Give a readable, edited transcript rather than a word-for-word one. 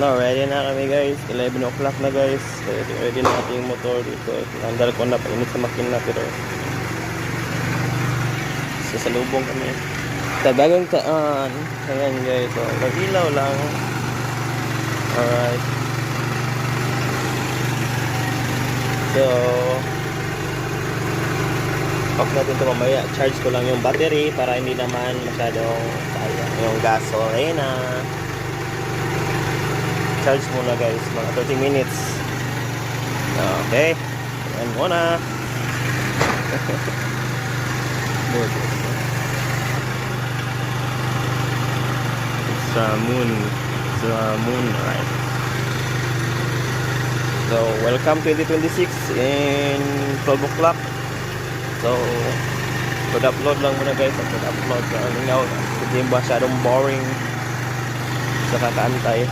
now, ready na kami guys. 11 o'clock na guys. Ready na ating motor dito. Nandal ko na, painit sa makina pero sasalubong kami. Sa bagong taan. Ayan guys. So, mag-ilaw lang. Alright. So, off natin ito mamaya. Charge ko lang yung battery para hindi naman masyadong sayang yung gasolina. Charge muna guys, mga 30 minutes. Okay, ayan muna. It's moon, right? So, welcome 2026 in 12 o'clock. So, good upload lang muna guys. Good upload sa lingaw. Hindi masyadong boring sa kakaantay.